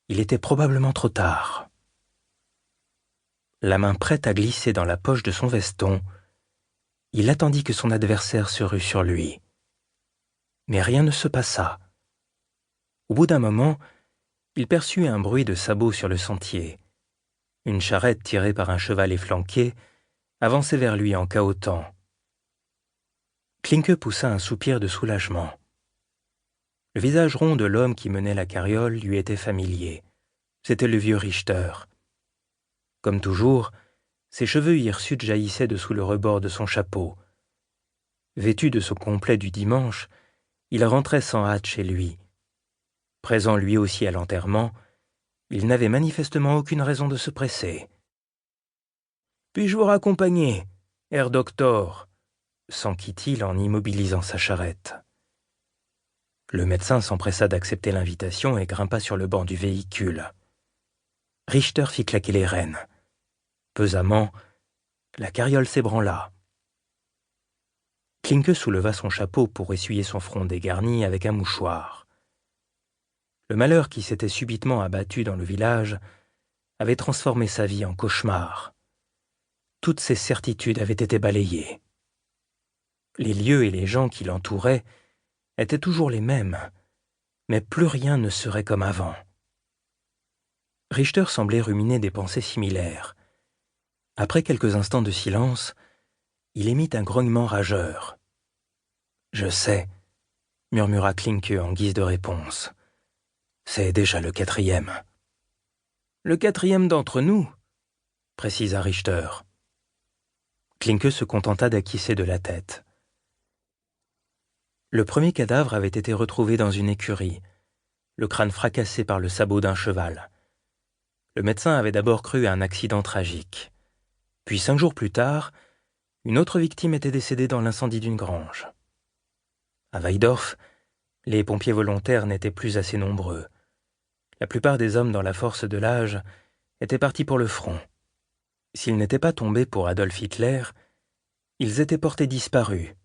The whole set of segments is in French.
Il était probablement trop tard. La main prête à glisser dans la poche de son veston, il attendit que son adversaire se rue sur lui. Mais rien ne se passa. Au bout d'un moment, il perçut un bruit de sabots sur le sentier. Une charrette tirée par un cheval efflanqué avançait vers lui en cahotant. Klinke poussa un soupir de soulagement. Le visage rond de l'homme qui menait la carriole lui était familier. C'était le vieux Richter. Comme toujours, ses cheveux hirsutes jaillissaient de sous le rebord de son chapeau. Vêtu de son complet du dimanche, il rentrait sans hâte chez lui. Présent lui aussi à l'enterrement, il n'avait manifestement aucune raison de se presser. « Puis-je vous raccompagner, Herr Doktor ?» s'enquit-il en immobilisant sa charrette. Le médecin s'empressa d'accepter l'invitation et grimpa sur le banc du véhicule. Richter fit claquer les rênes. Pesamment, la carriole s'ébranla. Klinke souleva son chapeau pour essuyer son front dégarni avec un mouchoir. Le malheur qui s'était subitement abattu dans le village avait transformé sa vie en cauchemar. Toutes ses certitudes avaient été balayées. Les lieux et les gens qui l'entouraient étaient toujours les mêmes, mais plus rien ne serait comme avant. Richter semblait ruminer des pensées similaires. Après quelques instants de silence, il émit un grognement rageur. « Je sais », murmura Klinke en guise de réponse. « C'est déjà le 4e. »« Le 4e d'entre nous », précisa Richter. Klinke se contenta d'acquiescer de la tête. Le premier cadavre avait été retrouvé dans une écurie, le crâne fracassé par le sabot d'un cheval. Le médecin avait d'abord cru à un accident tragique. Puis 5 jours plus tard, une autre victime était décédée dans l'incendie d'une grange. À Weidorf, les pompiers volontaires n'étaient plus assez nombreux. La plupart des hommes dans la force de l'âge étaient partis pour le front. S'ils n'étaient pas tombés pour Adolf Hitler, ils étaient portés disparus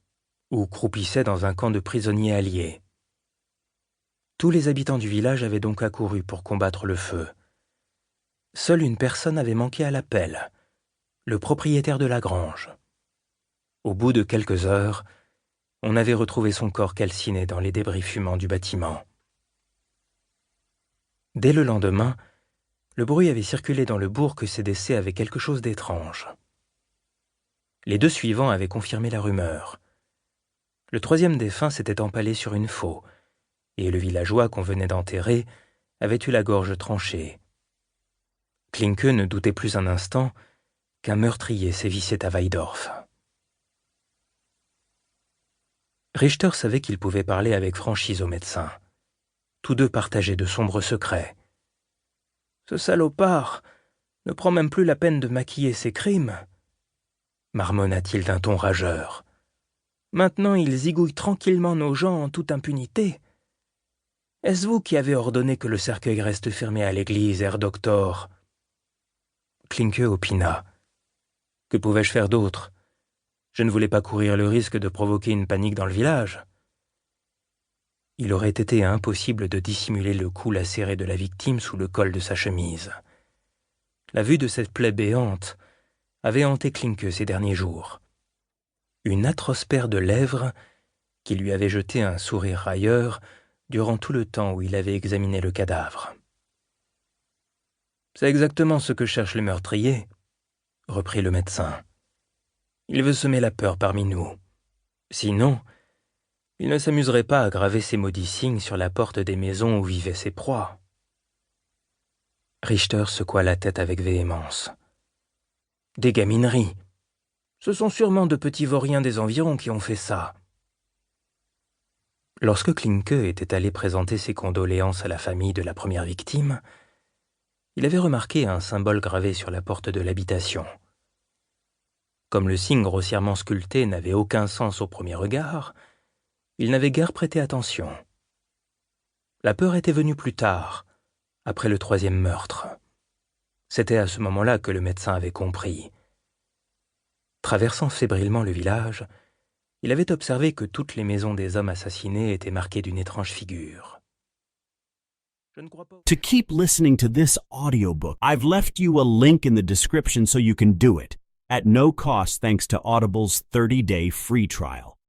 ou croupissaient dans un camp de prisonniers alliés. Tous les habitants du village avaient donc accouru pour combattre le feu. Seule une personne avait manqué à l'appel, le propriétaire de la grange. Au bout de quelques heures, on avait retrouvé son corps calciné dans les débris fumants du bâtiment. Dès le lendemain, le bruit avait circulé dans le bourg que ces décès avaient quelque chose d'étrange. Les 2 suivants avaient confirmé la rumeur. Le 3e défunt s'était empalé sur une faux, et le villageois qu'on venait d'enterrer avait eu la gorge tranchée. Klinke ne doutait plus un instant qu'un meurtrier sévissait à Weidorf. Richter savait qu'il pouvait parler avec franchise au médecin. Tous deux partageaient de sombres secrets. « Ce salopard ne prend même plus la peine de maquiller ses crimes » marmonna-t-il d'un ton rageur. « Maintenant il zigouille tranquillement nos gens en toute impunité. Est-ce vous qui avez ordonné que le cercueil reste fermé à l'église, Herr Doktor ?» Klinke opina. « Que pouvais-je faire d'autre ? Je ne voulais pas courir le risque de provoquer une panique dans le village. » Il aurait été impossible de dissimuler le cou lacéré de la victime sous le col de sa chemise. La vue de cette plaie béante avait hanté Klinke ces derniers jours. Une atroce paire de lèvres qui lui avait jeté un sourire railleur durant tout le temps où il avait examiné le cadavre. « C'est exactement ce que cherche le meurtrier, » reprit le médecin. « Il veut semer la peur parmi nous. Sinon, il ne s'amuserait pas à graver ces maudits signes sur la porte des maisons où vivaient ses proies. » Richter secoua la tête avec véhémence. « Des gamineries. Ce sont sûrement de petits vauriens des environs qui ont fait ça. » Lorsque Klinke était allé présenter ses condoléances à la famille de la première victime, il avait remarqué un symbole gravé sur la porte de l'habitation. Comme le signe grossièrement sculpté n'avait aucun sens au premier regard, il n'avait guère prêté attention. La peur était venue plus tard, après le 3e meurtre. C'était à ce moment-là que le médecin avait compris. Traversant fébrilement le village, il avait observé que toutes les maisons des hommes assassinés étaient marquées d'une étrange figure. Je ne crois pas. To keep listening to this audiobook, I've left you a link in the description so you can do it, at no cost thanks to Audible's 30-day free trial.